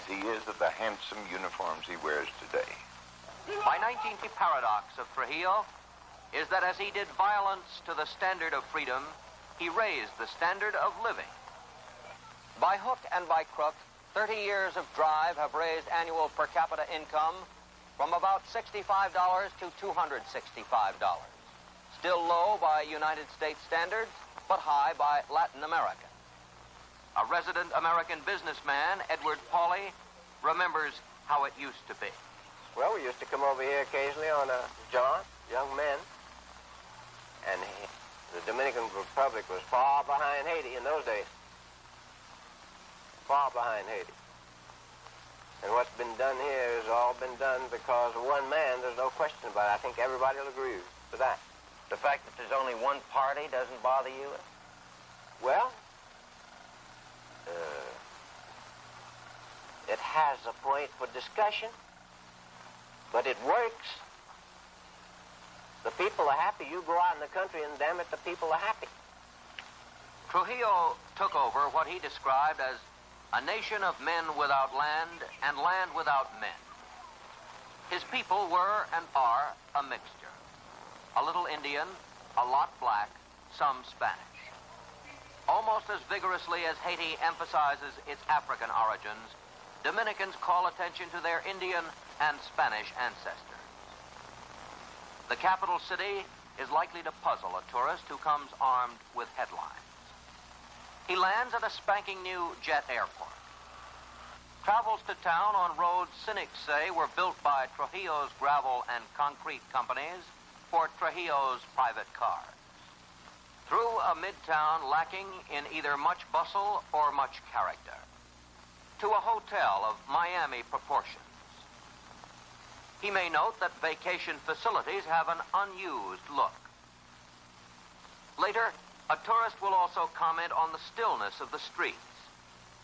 as he is of the handsome uniforms he wears today. My 19th paradox of Trujillo is that as he did violence to the standard of freedom, he raised the standard of living. By hook and by crook, 30 years of drive have raised annual per capita income from about $65 to $265. Still low by United States standards, but high by Latin America. A resident American businessman, Edward Pauley, remembers how it used to be. Well, we used to come over here occasionally on a jaunt, young men, and the Dominican Republic was far behind Haiti in those days. Far behind Haiti. And what's been done here has all been done because of one man. There's no question about it. I think everybody will agree with that. The fact that there's only one party doesn't bother you? Well, it has a point for discussion, but it works. The people are happy. You go out in the country and damn it, the people are happy. Trujillo took over what he described as a nation of men without land and land without men. His people were and are a mixture. A little Indian, a lot black, some Spanish. Almost as vigorously as Haiti emphasizes its African origins, Dominicans call attention to their Indian and Spanish ancestors. The capital city is likely to puzzle a tourist who comes armed with headlines. He lands at a spanking new jet airport. Travels to town on roads cynics say were built by Trujillo's gravel and concrete companies for Trujillo's private cars. Through a midtown lacking in either much bustle or much character, to a hotel of Miami proportions. He may note that vacation facilities have an unused look. Later, a tourist will also comment on the stillness of the streets,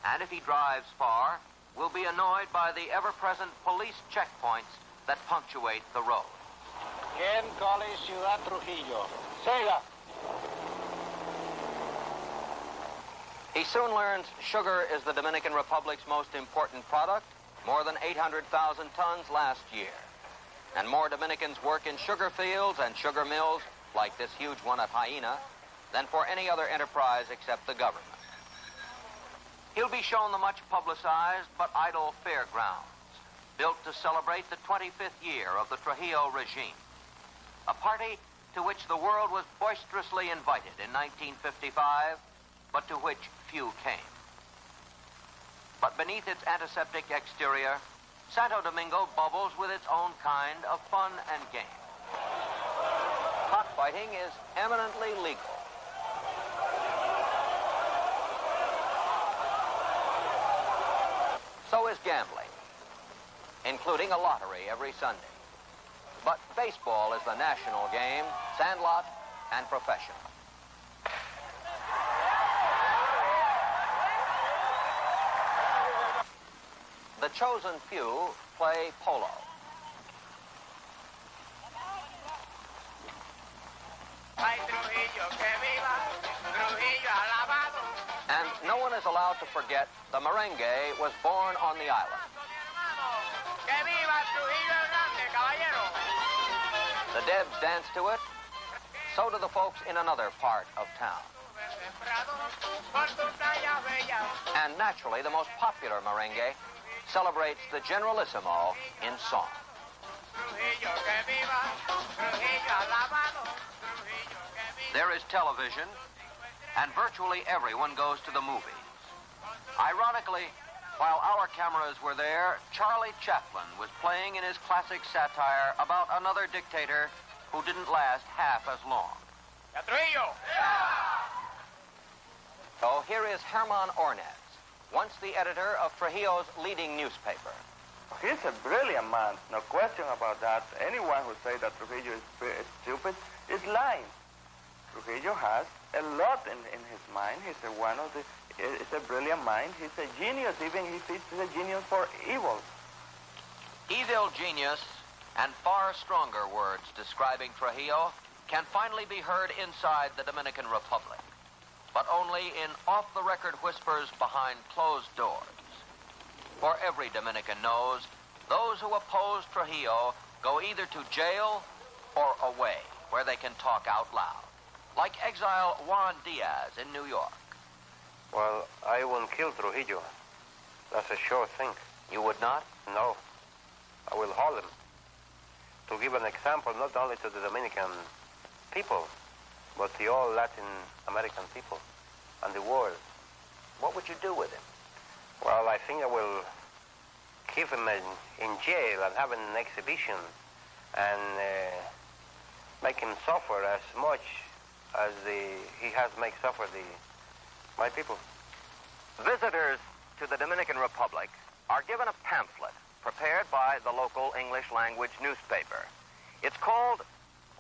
and if he drives far, will be annoyed by the ever-present police checkpoints that punctuate the road. ¿Quién call Ciudad Trujillo? Siga. He soon learns sugar is the Dominican Republic's most important product, more than 800,000 tons last year. And more Dominicans work in sugar fields and sugar mills, like this huge one at Hyena, than for any other enterprise except the government. He'll be shown the much publicized but idle fairgrounds, built to celebrate the 25th year of the Trujillo regime, a party to which the world was boisterously invited in 1955, but to which few came. But beneath its antiseptic exterior, Santo Domingo bubbles with its own kind of fun and game. Cockfighting is eminently legal. So is gambling, including a lottery every Sunday. But baseball is the national game, sandlot and professional. The chosen few play polo. And no one is allowed to forget the merengue was born on the island. The Debs dance to it, so do the folks in another part of town. And naturally, the most popular merengue celebrates the Generalissimo in song. There is television, and virtually everyone goes to the movies. Ironically, while our cameras were there, Charlie Chaplin was playing in his classic satire about another dictator who didn't last half as long. Trujillo! So here is Herman Ornez, once the editor of Trujillo's leading newspaper. He's a brilliant man, no question about that. Anyone who says that Trujillo is stupid is lying. Trujillo has a lot in his mind. He's a brilliant mind. He's a genius, even if he's a genius for evil. Evil genius and far stronger words describing Trujillo can finally be heard inside the Dominican Republic, but only in off-the-record whispers behind closed doors. For every Dominican knows those who oppose Trujillo go either to jail or away, where they can talk out loud, like exile Juan Diaz in New York. Well, I won't kill Trujillo. That's a sure thing. You would not? No. I will hold him. To give an example not only to the Dominican people, but to all Latin American people and the world. What would you do with him? Well, I think I will keep him in jail and have an exhibition and make him suffer as much as he has made suffer my people. Visitors to the Dominican Republic are given a pamphlet prepared by the local English language newspaper. It's called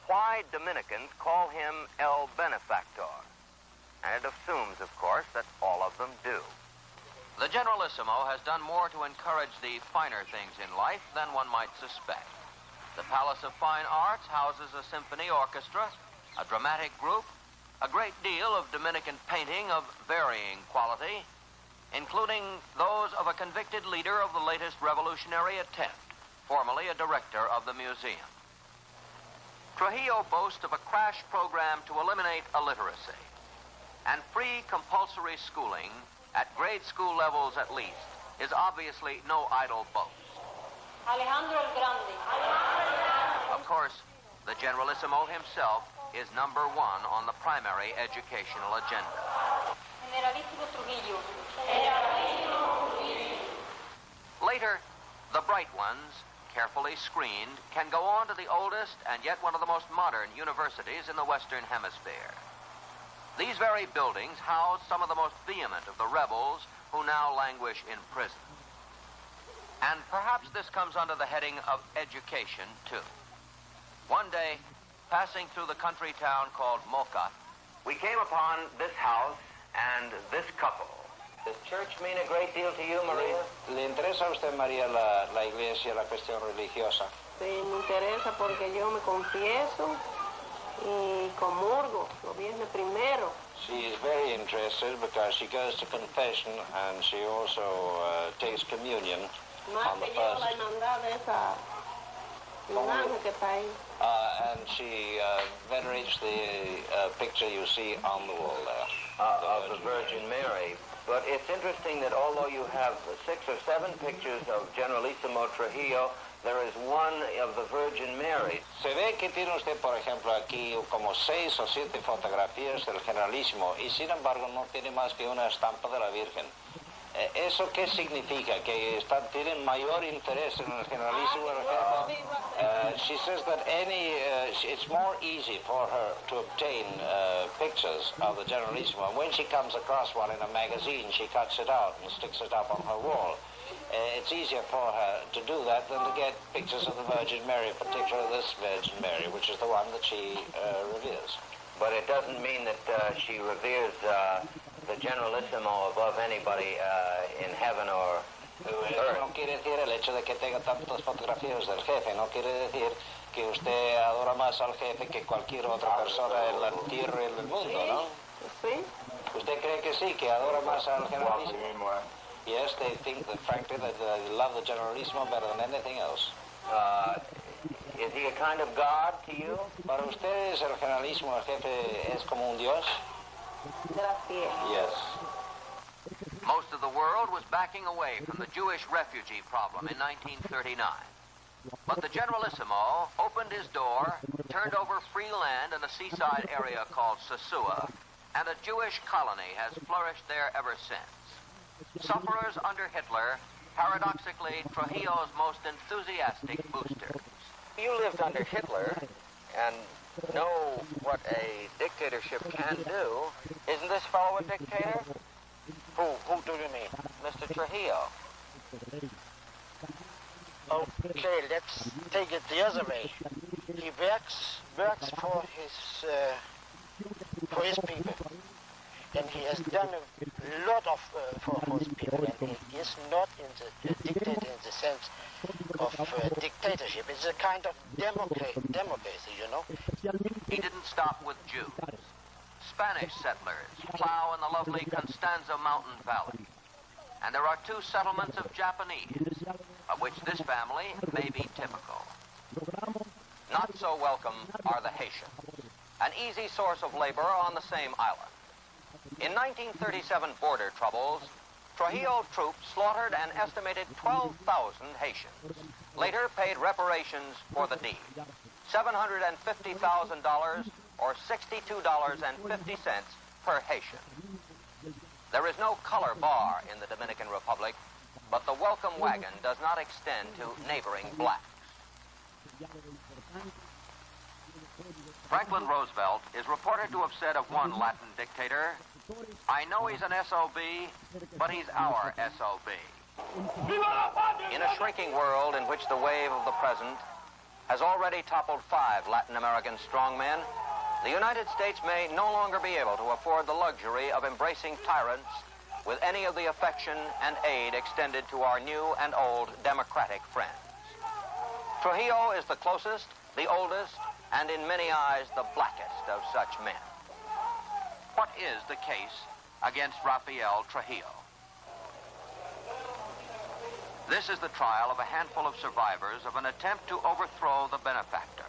Why Dominicans Call Him El Benefactor. And it assumes, of course, that all of them do. The Generalissimo has done more to encourage the finer things in life than one might suspect. The Palace of Fine Arts houses a symphony orchestra, a dramatic group, a great deal of Dominican painting of varying quality, including those of a convicted leader of the latest revolutionary attempt, formerly a director of the museum. Trujillo boasts of a crash program to eliminate illiteracy, and free compulsory schooling at grade school levels at least is obviously no idle boast. Alejandro el Grande. Of course, the Generalissimo himself is number one on the primary educational agenda. Generalísimo Trujillo. Later, the bright ones, carefully screened, can go on to the oldest and yet one of the most modern universities in the Western Hemisphere. These very buildings house some of the most vehement of the rebels who now languish in prison. And perhaps this comes under the heading of education, too. One day, passing through the country town called Moca, we came upon this house and this couple. Does church mean a great deal to you, Maria? ¿Le interesa a usted, María, la iglesia, la cuestión religiosa? Sí, me interesa porque yo me confieso y comulgo los viernes primero. She is very interested because she goes to confession and she also takes communion on the first. La hermandad de esa imagen que está ahí. And she venerates the picture you see on the wall there. Of the Virgin Mary. But it's interesting that although you have 6 or 7 pictures of Generalissimo Trujillo, there is one of the Virgin Mary. Se ve que tiene usted, por ejemplo, aquí como 6 o 7 fotografías del Generalísimo y sin embargo no tiene más que una estampa de la Virgen. ¿Eso qué significa? ¿Que tienen mayor interés en el Generalísimo? She says that it's more easy for her to obtain pictures of the Generalísimo. When she comes across one in a magazine, she cuts it out and sticks it up on her wall. It's easier for her to do that than to get pictures of the Virgin Mary, particularly this Virgin Mary, which is the one that she reveres. But it doesn't mean that she reveres the Generalissimo above anybody in heaven or earth. No quiere decir el hecho de que tenga tantas fotografías del jefe, no quiere decir que usted adora más al jefe que cualquier otra persona en la tierra y en el mundo, ¿no? Sí. ¿Usted cree que sí, que adora más al Generalísimo? Yes, they think that, frankly, that they love the Generalissimo better than anything else. Is he a kind of God to you? Para ustedes, el Generalísimo, el jefe, es como un dios? Gracias. Yes. Most of the world was backing away from the Jewish refugee problem in 1939. But the Generalissimo opened his door, turned over free land in a seaside area called Sosua, and a Jewish colony has flourished there ever since. Sufferers under Hitler, paradoxically Trujillo's most enthusiastic boosters. You lived under Hitler and know what a dictatorship can do. Isn't this fellow a dictator? Who do you mean? Mr. Trujillo. Okay, let's take it the other way. He works for his people, and he has done a lot of for his people. And he is not in the dictator in the sense of dictatorship. It's a kind of democracy, you know. He didn't stop with Jews. Spanish settlers plow in the lovely Constanza mountain valley. and there are 2 settlements of Japanese, of which this family may be typical. Not so welcome are the Haitians, an easy source of labor on the same island. In 1937 border troubles, Trujillo troops slaughtered an estimated 12,000 Haitians, later paid reparations for the deed, $750,000 or $62.50 per Haitian. There is no color bar in the Dominican Republic, but the welcome wagon does not extend to neighboring blacks. Franklin Roosevelt is reported to have said of one Latin dictator, "I know he's an SOB, but he's our SOB." In a shrinking world in which the wave of the present has already toppled 5 Latin American strongmen, the United States may no longer be able to afford the luxury of embracing tyrants with any of the affection and aid extended to our new and old democratic friends. Trujillo is the closest, the oldest, and in many eyes the blackest of such men. What is the case against Rafael Trujillo? This is the trial of a handful of survivors of an attempt to overthrow the benefactor.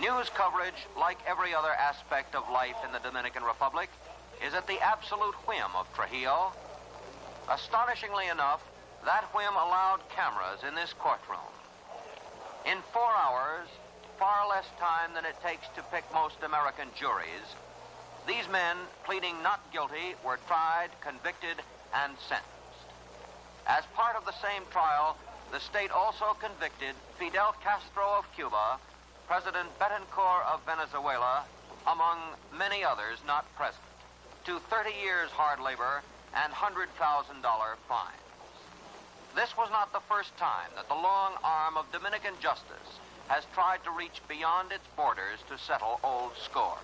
News coverage, like every other aspect of life in the Dominican Republic, is at the absolute whim of Trujillo. Astonishingly enough, that whim allowed cameras in this courtroom. In 4 hours, far less time than it takes to pick most American juries, these men, pleading not guilty, were tried, convicted, and sentenced. As part of the same trial, the state also convicted Fidel Castro of Cuba, President Betancourt of Venezuela, among many others not present, to 30 years hard labor and $100,000 fines. This was not the first time that the long arm of Dominican justice has tried to reach beyond its borders to settle old scores.